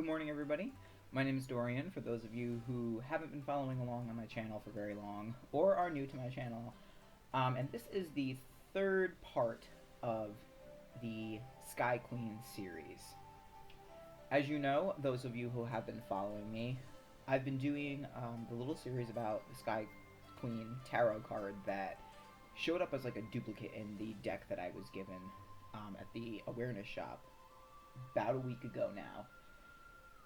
Good morning, everybody. My name is Dorian, for those of you who haven't been following along on my channel for very long or are new to my channel. And this is the third part of the Sky Queen series. As you know, those of you who have been following me, I've been doing the little series about the Sky Queen tarot card that showed up as like a duplicate in the deck that I was given at the awareness shop about a week ago now.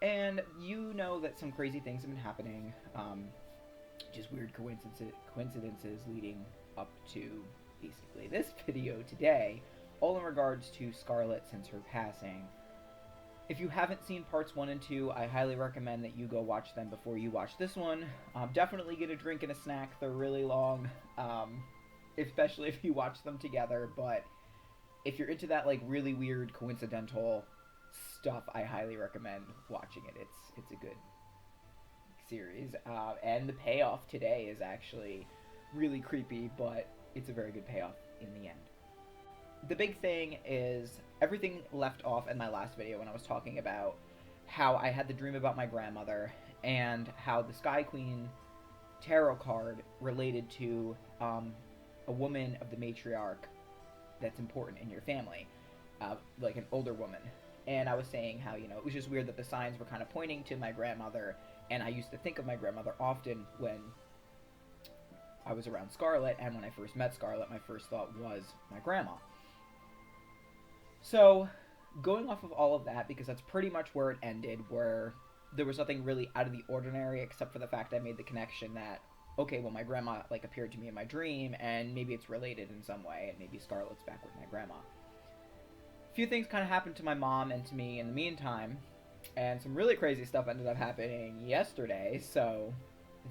And you know that some crazy things have been happening, just weird coincidences leading up to basically this video today, all in regards to Scarlet since her passing. If you haven't seen parts 1 and 2, I highly recommend that you go watch them before you watch this one. Definitely get a drink and a snack, they're really long, especially if you watch them together, but if you're into that like really weird coincidental stuff, I highly recommend watching it. It's a good series, and the payoff today is actually really creepy, but it's a very good payoff in the end. The big thing is everything left off in my last video when I was talking about how I had the dream about my grandmother and how the Sky Queen tarot card related to a woman of the matriarch that's important in your family, like an older woman. And I was saying how, it was just weird that the signs were kind of pointing to my grandmother, and I used to think of my grandmother often when I was around Scarlet, and when I first met Scarlet, my first thought was my grandma. So, going off of all of that, because that's pretty much where it ended, where there was nothing really out of the ordinary except for the fact I made the connection that, okay, well, my grandma, like, appeared to me in my dream, and maybe it's related in some way, and maybe Scarlet's back with my grandma. Few things kind of happened to my mom and to me in the meantime, and some really crazy stuff ended up happening yesterday, so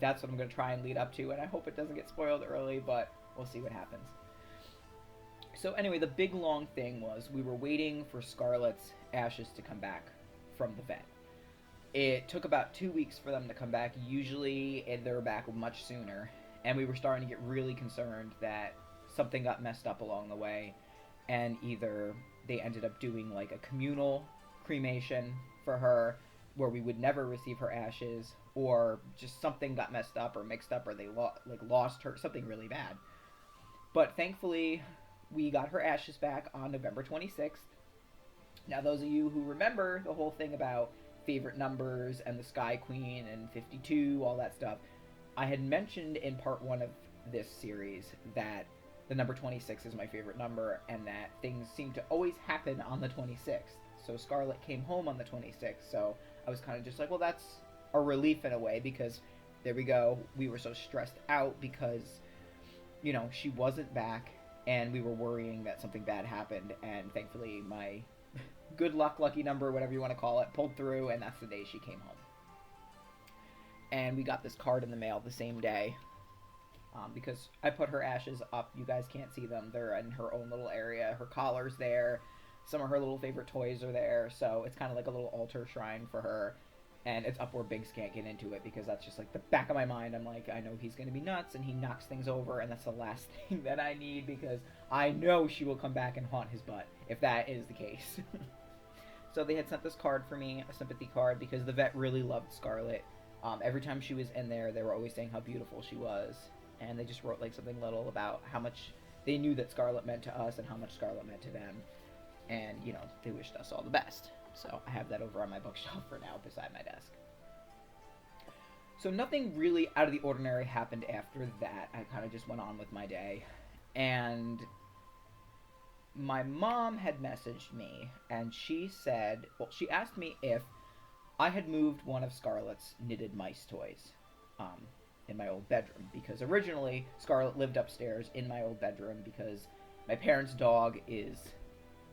that's what I'm going to try and lead up to, and I hope it doesn't get spoiled early, but we'll see what happens. So anyway, the big long thing was we were waiting for Scarlet's ashes to come back from the vet. It took about 2 weeks for them to come back. Usually they were back much sooner, and we were starting to get really concerned that something got messed up along the way, and either they ended up doing like a communal cremation for her where we would never receive her ashes, or just something got messed up or mixed up, or they lost her, something really bad. But thankfully we got her ashes back on November 26th. Now those of you who remember the whole thing about favorite numbers and the Sky Queen and 52, all that stuff, I had mentioned in part 1 of this series that the number 26 is my favorite number, and that things seem to always happen on the 26th. So Scarlet came home on the 26th, so I was kind of just like, well, that's a relief in a way, because there we go. We were so stressed out because, she wasn't back, and we were worrying that something bad happened, and thankfully my good luck, lucky number, whatever you want to call it, pulled through, and that's the day she came home. And we got this card in the mail the same day. Because I put her ashes up. You guys can't see them. They're in her own little area. Her collar's there. Some of her little favorite toys are there. So it's kind of like a little altar shrine for her. And it's up where Binks can't get into it, because that's just like the back of my mind. I'm like, I know he's going to be nuts, and he knocks things over, and that's the last thing that I need, because I know she will come back and haunt his butt if that is the case. So they had sent this card for me, a sympathy card, because the vet really loved Scarlet. Every time she was in there, they were always saying how beautiful she was. And they just wrote like something little about how much they knew that Scarlet meant to us and how much Scarlet meant to them. And, they wished us all the best. So I have that over on my bookshelf for now beside my desk. So nothing really out of the ordinary happened after that. I kind of just went on with my day. And my mom had messaged me, and she said, well, she asked me if I had moved one of Scarlet's knitted mice toys. In my old bedroom, because originally Scarlet lived upstairs in my old bedroom because my parents' dog is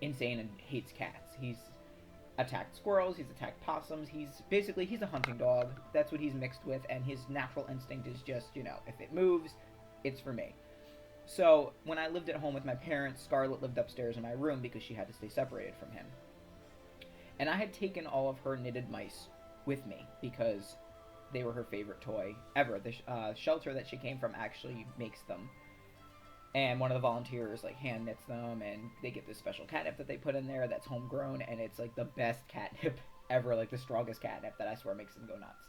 insane and hates cats. He's attacked squirrels, he's attacked possums, he's a hunting dog. That's what he's mixed with, and his natural instinct is just, if it moves, it's for me. So when I lived at home with my parents, Scarlet lived upstairs in my room because she had to stay separated from him. And I had taken all of her knitted mice with me because they were her favorite toy ever. The shelter that she came from actually makes them. And one of the volunteers hand knits them, and they get this special catnip that they put in there that's homegrown, and it's like the best catnip ever like the strongest catnip that I swear makes them go nuts.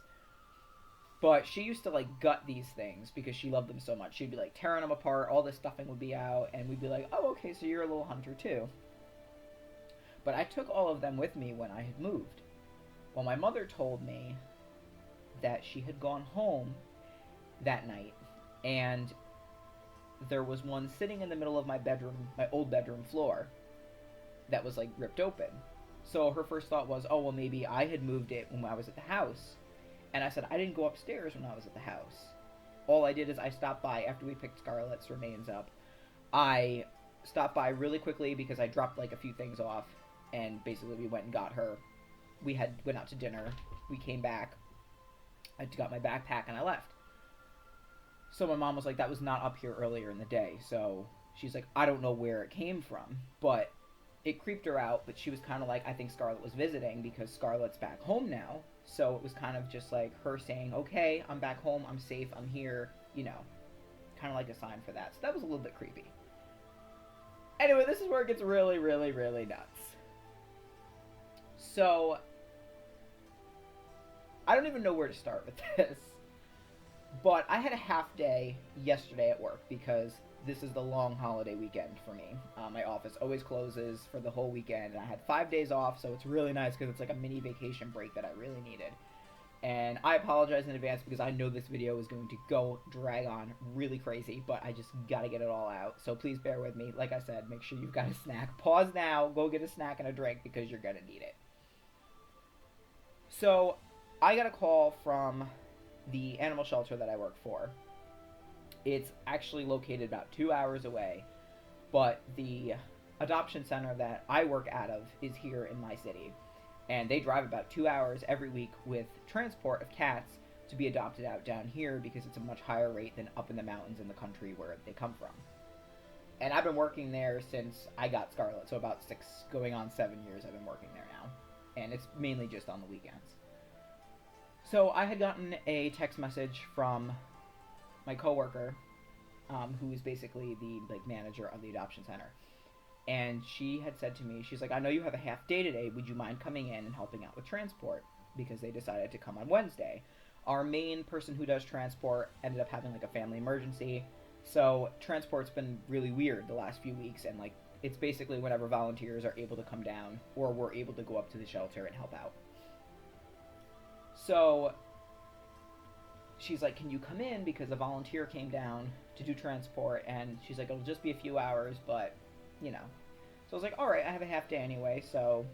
But she used to like gut these things because she loved them so much. She'd be like tearing them apart, all this stuffing would be out, and we'd be like, oh, okay, so you're a little hunter too. But I took all of them with me when I had moved. Well, my mother told me that she had gone home that night, and there was one sitting in the middle of my bedroom, my old bedroom floor, that was like ripped open. So her first thought was, oh, well, maybe I had moved it when I was at the house. And I said, I didn't go upstairs when I was at the house. All I did is I stopped by after we picked Scarlett's remains up. I stopped by really quickly because I dropped like a few things off, and basically we went and got her. We went out to dinner. We came back. I got my backpack and I left. So my mom was like, that was not up here earlier in the day. So she's like, I don't know where it came from, but it creeped her out. But she was kind of like, I think Scarlett was visiting because Scarlett's back home now. So it was kind of just like her saying, okay, I'm back home, I'm safe, I'm here, you know, kind of like a sign for that. So that was a little bit creepy. Anyway, this is where it gets really, really, really nuts. So I don't even know where to start with this. But I had a half day yesterday at work because this is the long holiday weekend for me. My office always closes for the whole weekend, and I had 5 days off, so it's really nice because it's like a mini vacation break that I really needed. And I apologize in advance because I know this video is going to drag on really crazy, but I just gotta get it all out. So please bear with me. Like I said, make sure you've got a snack. Pause now, go get a snack and a drink because you're gonna need it. So I got a call from the animal shelter that I work for. It's actually located about 2 hours away, but the adoption center that I work out of is here in my city, and they drive about 2 hours every week with transport of cats to be adopted out down here because it's a much higher rate than up in the mountains in the country where they come from. And I've been working there since I got Scarlett, so about 6 going on 7 years I've been working there now, and it's mainly just on the weekends. So I had gotten a text message from my coworker, who is basically the like manager of the adoption center, and she had said to me, she's like, I know you have a half day today, would you mind coming in and helping out with transport? Because they decided to come on Wednesday. Our main person who does transport ended up having like a family emergency, so transport's been really weird the last few weeks, and like it's basically whenever volunteers are able to come down or we're able to go up to the shelter and help out. So she's like, can you come in because a volunteer came down to do transport, and she's like, it'll just be a few hours, but you know. So I was like, alright, I have a half day anyway, so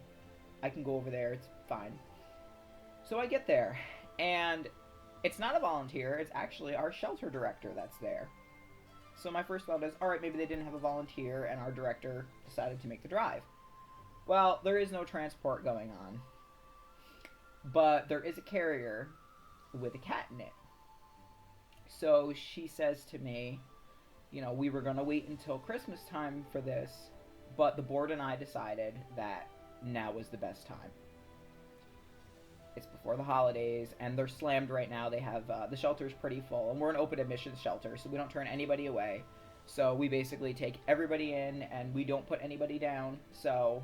I can go over there, it's fine. So I get there, and it's not a volunteer, it's actually our shelter director that's there. So my first thought is, alright, maybe they didn't have a volunteer and our director decided to make the drive. Well, there is no transport going on, but there is a carrier with a cat in it. So she says to me, you know, we were going to wait until Christmas time for this, but the board and I decided that now was the best time. It's before the holidays, and they're slammed right now. They have, the shelter's pretty full, and we're an open admissions shelter, so we don't turn anybody away. So we basically take everybody in, and we don't put anybody down, so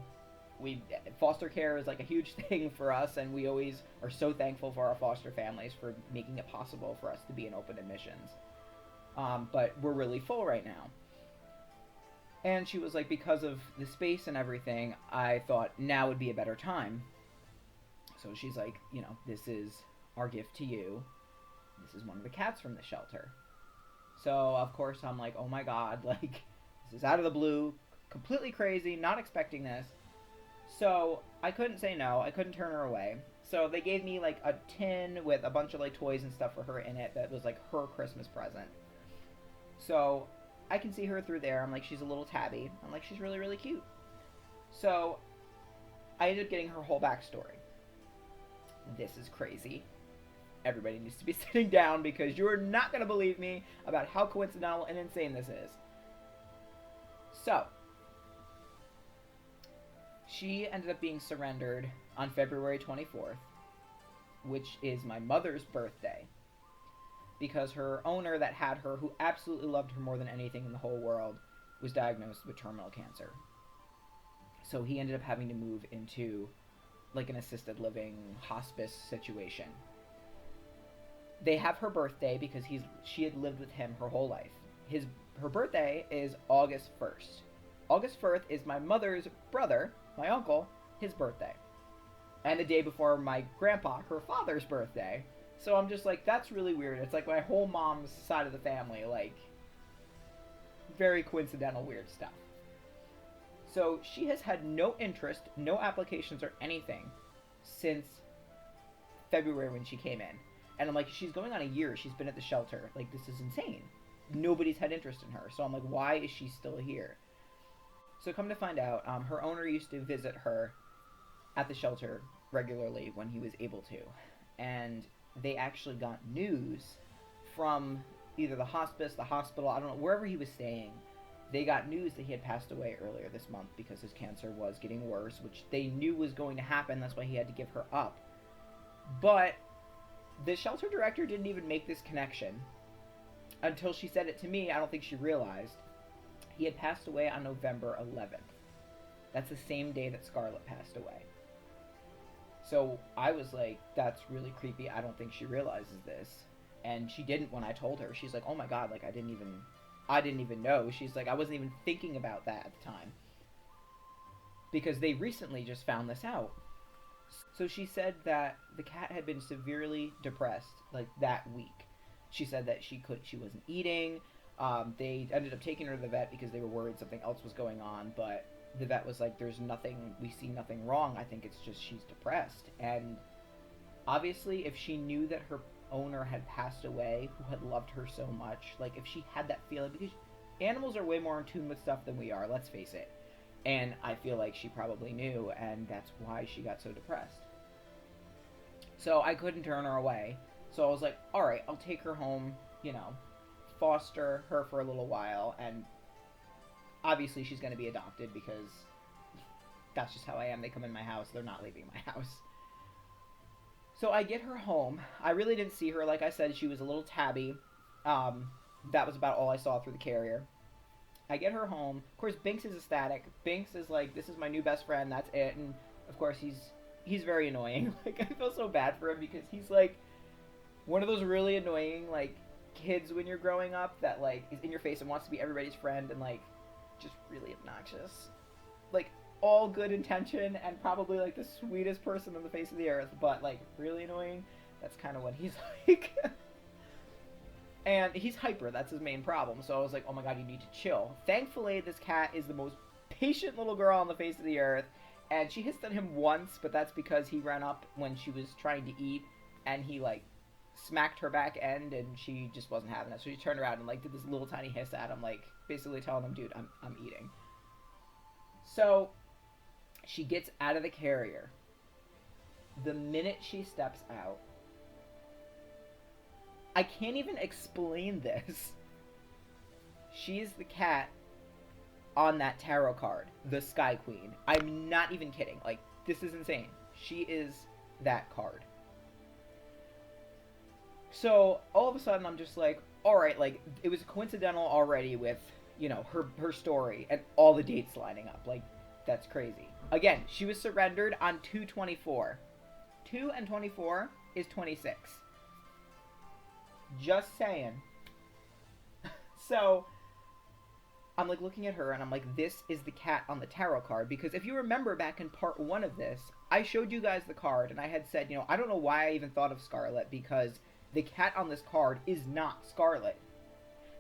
foster care is like a huge thing for us, and we always are so thankful for our foster families for making it possible for us to be in open admissions. But we're really full right now. And she was like, because of the space and everything, I thought now would be a better time. So she's like, you know, this is our gift to you. This is one of the cats from the shelter. So, of course, I'm like, oh my god, like, this is out of the blue, completely crazy, not expecting this. So I couldn't say no. I couldn't turn her away. So they gave me like a tin with a bunch of like toys and stuff for her in it that was like her Christmas present. So I can see her through there. I'm like, she's a little tabby. I'm like, she's really, really cute. So I ended up getting her whole backstory. This is crazy. Everybody needs to be sitting down because you're not going to believe me about how coincidental and insane this is. So she ended up being surrendered on February 24th, which is my mother's birthday, because her owner that had her, who absolutely loved her more than anything in the whole world, was diagnosed with terminal cancer. So he ended up having to move into like an assisted living hospice situation. They have her birthday because she had lived with him her whole life. His Her birthday is August 1st. August 1st is my mother's brother, my uncle, his birthday. And the day before my grandpa, her father's birthday. So I'm just like, that's really weird. It's like my whole mom's side of the family, like, very coincidental weird stuff. So she has had no interest, no applications or anything since February when she came in. And I'm like, she's going on a year. She's been at the shelter. Like, this is insane. Nobody's had interest in her. So I'm like, why is she still here? So come to find out, her owner used to visit her at the shelter regularly when he was able to. And they actually got news from either the hospice, the hospital, I don't know, wherever he was staying. They got news that he had passed away earlier this month because his cancer was getting worse, which they knew was going to happen. That's why he had to give her up. But the shelter director didn't even make this connection until she said it to me. I don't think she realized. He had passed away on November 11th. That's the same day that Scarlett passed away. So I was like, that's really creepy. I don't think she realizes this. And she didn't when I told her. She's like, oh my god, like I didn't even know. She's like, I wasn't even thinking about that at the time. Because they recently just found this out. So she said that the cat had been severely depressed, like, that week. She said that she wasn't eating. They ended up taking her to the vet because they were worried something else was going on, but the vet was like, we see nothing wrong. I think it's just she's depressed. And obviously, if she knew that her owner had passed away, who had loved her so much, like, if she had that feeling, because animals are way more in tune with stuff than we are, let's face it. And I feel like she probably knew, and that's why she got so depressed. So I couldn't turn her away. So I was like, alright, I'll take her home, foster her for a little while, and obviously she's going to be adopted because that's just how I am. They come in my house, they're not leaving my house. So I get her home. I really didn't see her. Like I said, she was a little tabby. That was about all I saw through the carrier. I get her home. Of course, Binks is ecstatic. Binks is like, this is my new best friend, that's it. And of course, he's very annoying. Like, I feel so bad for him because he's like one of those really annoying, like, kids when you're growing up that, like, is in your face and wants to be everybody's friend and, like, just really obnoxious. Like, all good intention and probably, like, the sweetest person on the face of the earth, but, like, really annoying. That's kind of what he's like. And he's hyper. That's his main problem. So I was like, oh my god, you need to chill. Thankfully, this cat is the most patient little girl on the face of the earth. And she hissed at him once, but that's because he ran up when she was trying to eat. And he, like, smacked her back end, and she just wasn't having it. So she turned around and, like, did this little tiny hiss at him, like, basically telling him, dude, I'm eating. So she gets out of the carrier. The minute she steps out, I can't even explain this. She's the cat on that tarot card, the Sky Queen. I'm not even kidding. Like, this is insane. She is that card. So, all of a sudden, I'm just like, alright, like, it was coincidental already with, her story and all the dates lining up. Like, that's crazy. Again, she was surrendered on 2/24. 2 and 24 is 26. Just saying. So, I'm like looking at her and I'm like, this is the cat on the tarot card. Because if you remember back in part 1 of this, I showed you guys the card and I had said, I don't know why I even thought of Scarlet, because the cat on this card is not Scarlet.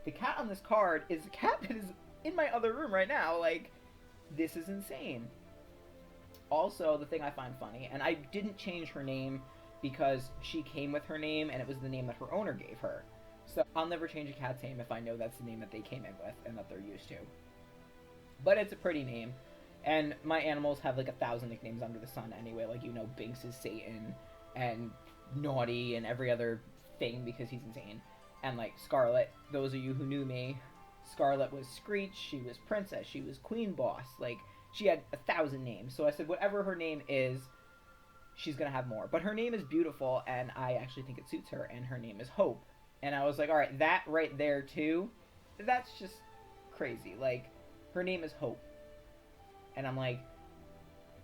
The cat on this card is the cat that is in my other room right now. Like, this is insane. Also, the thing I find funny, and I didn't change her name because she came with her name and it was the name that her owner gave her. So I'll never change a cat's name if I know that's the name that they came in with and that they're used to. But it's a pretty name. And my animals have like 1,000 nicknames under the sun anyway. Like, Binks is Satan and Naughty and every other thing because he's insane. And like Scarlet, those of you who knew me, Scarlet was Screech, she was Princess, she was Queen Boss. Like, she had 1,000 names. So I said whatever her name is, she's gonna have more. But her name is beautiful, and I actually think it suits her, and her name is Hope. And I was like, alright, that right there, too, that's just crazy. Like, her name is Hope. And I'm like,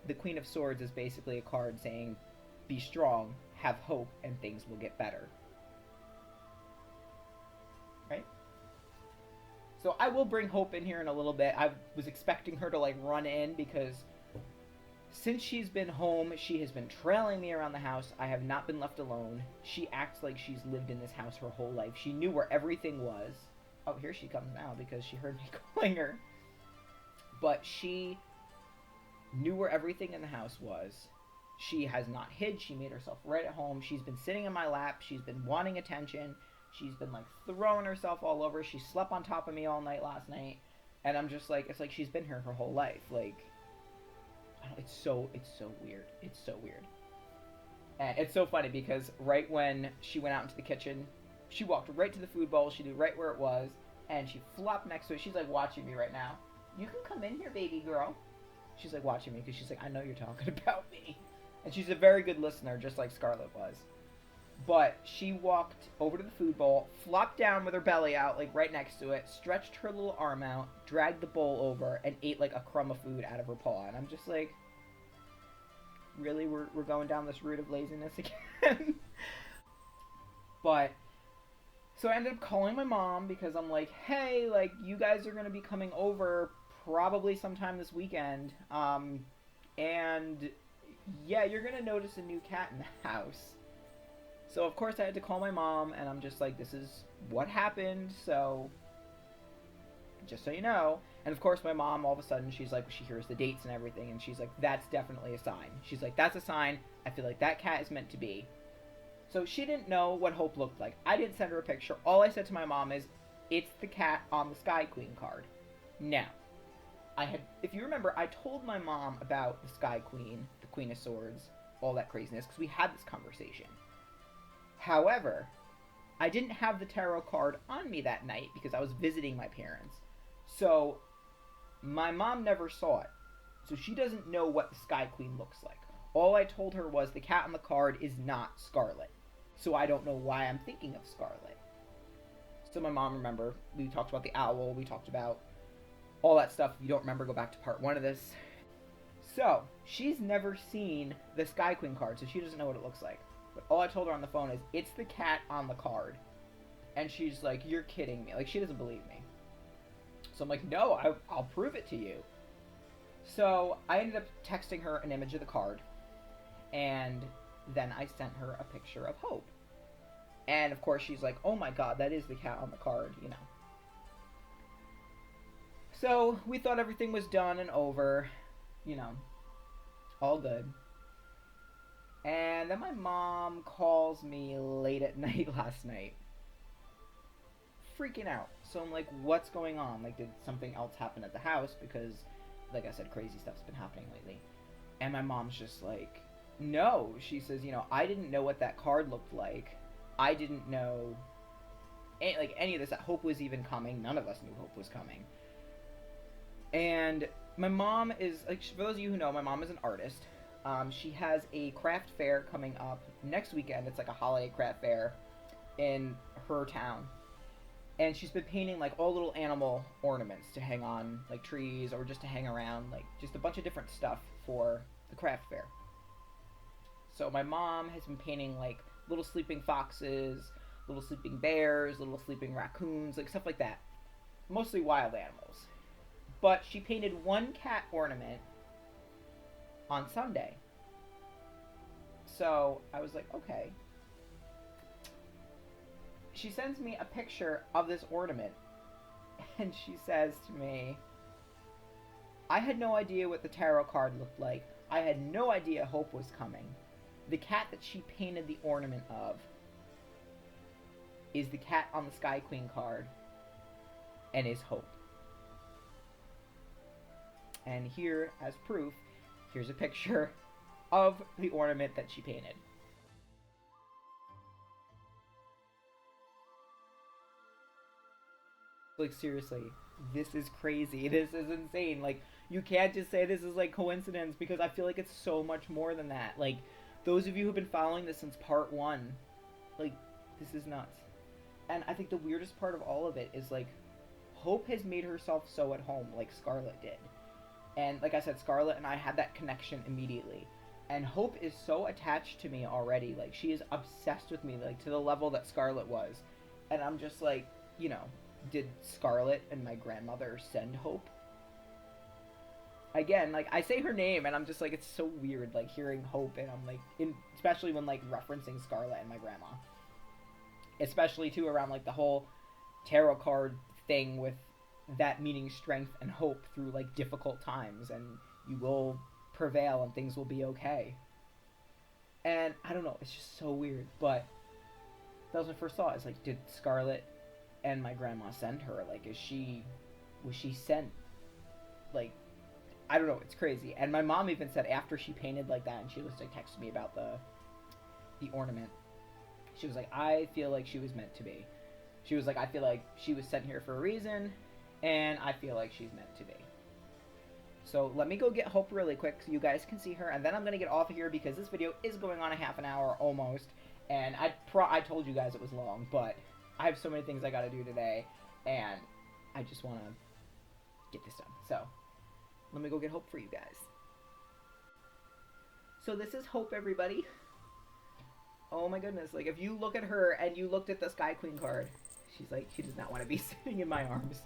the Queen of Swords is basically a card saying, be strong, have hope, and things will get better. Right? So I will bring Hope in here in a little bit. I was expecting her to like run in because since she's been home, she has been trailing me around the house. I have not been left alone. She acts like she's lived in this house her whole life. She knew where everything was. Oh, here she comes now because she heard me calling her. But she knew where everything in the house was. She has not hid. She made herself right at home. She's been sitting in my lap. She's been wanting attention. She's been like throwing herself all over. She slept on top of me all night last night. And I'm just like, it's like she's been here her whole life. Like, it's so weird. It's so weird. And it's so funny because right when she went out into the kitchen, she walked right to the food bowl. She knew right where it was. And she flopped next to it. She's like watching me right now. You can come in here, baby girl. She's like watching me because she's like, I know you're talking about me. And she's a very good listener, just like Scarlett was. But she walked over to the food bowl, flopped down with her belly out, like right next to it, stretched her little arm out, dragged the bowl over, and ate like a crumb of food out of her paw. And I'm just like, really? We're going down this route of laziness again? But, so I ended up calling my mom because I'm like, hey, like, you guys are going to be coming over probably sometime this weekend. And, yeah, you're going to notice a new cat in the house. So, of course, I had to call my mom, and I'm just like, this is what happened, so just so you know. And, of course, my mom, all of a sudden, she's like, she hears the dates and everything, and she's like, that's definitely a sign. She's like, that's a sign. I feel like that cat is meant to be. So she didn't know what Hope looked like. I didn't send her a picture. All I said to my mom is, it's the cat on the Sky Queen card. Now, if you remember, I told my mom about the Sky Queen, the Queen of Swords, all that craziness, because we had this conversation. However, I didn't have the tarot card on me that night because I was visiting my parents. So, my mom never saw it. So she doesn't know what the Sky Queen looks like. All I told her was the cat on the card is not Scarlet. So I don't know why I'm thinking of Scarlet. So my mom, remember, we talked about the owl, we talked about all that stuff. If you don't remember, go back to part 1 of this. So, she's never seen the Sky Queen card, so she doesn't know what it looks like. But all I told her on the phone is, it's the cat on the card. And she's like, you're kidding me. Like, she doesn't believe me. So I'm like, no, I'll prove it to you. So I ended up texting her an image of the card. And then I sent her a picture of Hope. And of course she's like, oh my god, that is the cat on the card, you know. So we thought everything was done and over, you know, all good. And then my mom calls me late at night last night, freaking out. So I'm like, what's going on? Like, did something else happen at the house? Because, like I said, crazy stuff's been happening lately. And my mom's just like, no. She says, you know, I didn't know what that card looked like. I didn't know any of this, that Hope was even coming. None of us knew Hope was coming. And my mom is, like, for those of you who know, my mom is an artist. She has a craft fair coming up next weekend. It's like a holiday craft fair in her town. And she's been painting like all little animal ornaments to hang on like trees or just to hang around, like just a bunch of different stuff for the craft fair. So my mom has been painting like little sleeping foxes, little sleeping bears, little sleeping raccoons, like stuff like that. Mostly wild animals. But she painted one cat ornament on Sunday. So I was like, okay. She sends me a picture of this ornament, and she says to me, I had no idea what the tarot card looked like. I had no idea Hope was coming. The cat that she painted the ornament of is the cat on the Sky Queen card, and is Hope. And here, as proof, here's a picture of the ornament that she painted. Like, seriously, this is crazy. This is insane. Like, you can't just say this is, like, coincidence, because I feel like it's so much more than that. Like, those of you who've been following this since part 1, like, this is nuts. And I think the weirdest part of all of it is, like, Hope has made herself so at home, like Scarlett did. And like I said, Scarlett and I had that connection immediately. And Hope is so attached to me already. Like, she is obsessed with me, like, to the level that Scarlett was. And I'm just like, you know, did Scarlett and my grandmother send Hope? Again, like, I say her name, and I'm just like, it's so weird, like, hearing Hope, and I'm like, especially when, like, referencing Scarlett and my grandma. Especially, too, around, like, the whole tarot card thing with that meaning strength and hope through, like, difficult times, and you will prevail and things will be okay. And I don't know, it's just so weird. But that was my first thought. Is like, did Scarlett and my grandma send her? Like, was she sent? Like, I don't know. It's crazy. And my mom even said after she painted like that, and she was like texting me about the ornament. She was like, I feel like she was meant to be. She was like, I feel like she was sent here for a reason, and I feel like she's meant to be. So let me go get Hope really quick so you guys can see her, and then I'm going to get off of here because this video is going on a half an hour almost, and I told you guys it was long, but I have so many things I got to do today, and I just want to get this done. So let me go get Hope for you guys. So this is Hope, everybody. Oh my goodness, like, if you look at her and you looked at the Sky Queen card, she's like, she does not want to be sitting in my arms.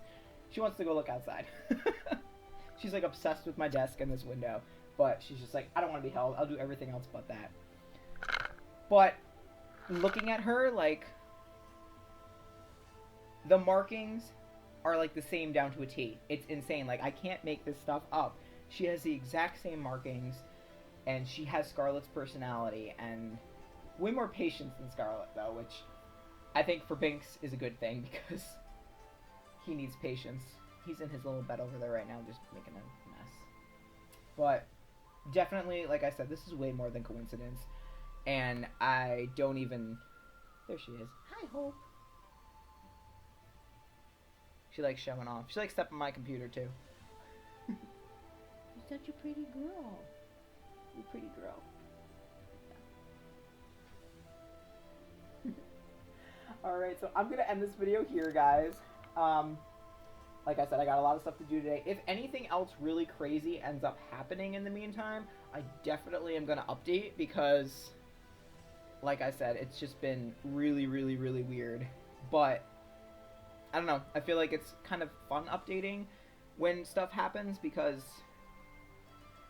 She wants to go look outside. She's like obsessed with my desk and this window, but she's just like, I don't want to be held. I'll do everything else but that. But looking at her, like, the markings are like the same down to a T. It's insane. Like, I can't make this stuff up. She has the exact same markings, and she has Scarlett's personality, and way more patience than Scarlett, though, which I think for Binks is a good thing because he needs patience. He's in his little bed over there right now just making a mess. But definitely, like I said, this is way more than coincidence. And I don't even... There she is. Hi, Hope. She likes showing off. She likes stepping on my computer, too. You're such a pretty girl. You're a pretty girl. Alright, so I'm going to end this video here, guys. Like I said, I got a lot of stuff to do today. If anything else really crazy ends up happening in the meantime, I definitely am going to update because, like I said, it's just been really, really, really weird. But, I don't know. I feel like it's kind of fun updating when stuff happens because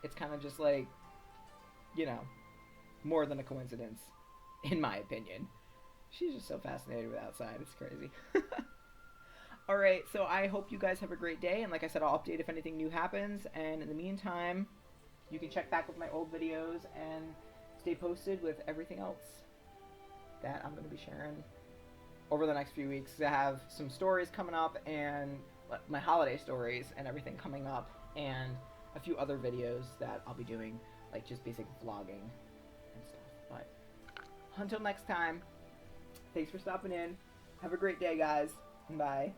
it's kind of just like, you know, more than a coincidence, in my opinion. She's just so fascinated with outside. It's crazy. Alright, so I hope you guys have a great day, and like I said, I'll update if anything new happens, and in the meantime, you can check back with my old videos and stay posted with everything else that I'm going to be sharing over the next few weeks. I have some stories coming up, and my holiday stories and everything coming up, and a few other videos that I'll be doing, like just basic vlogging and stuff. But until next time, thanks for stopping in. Have a great day, guys. Bye.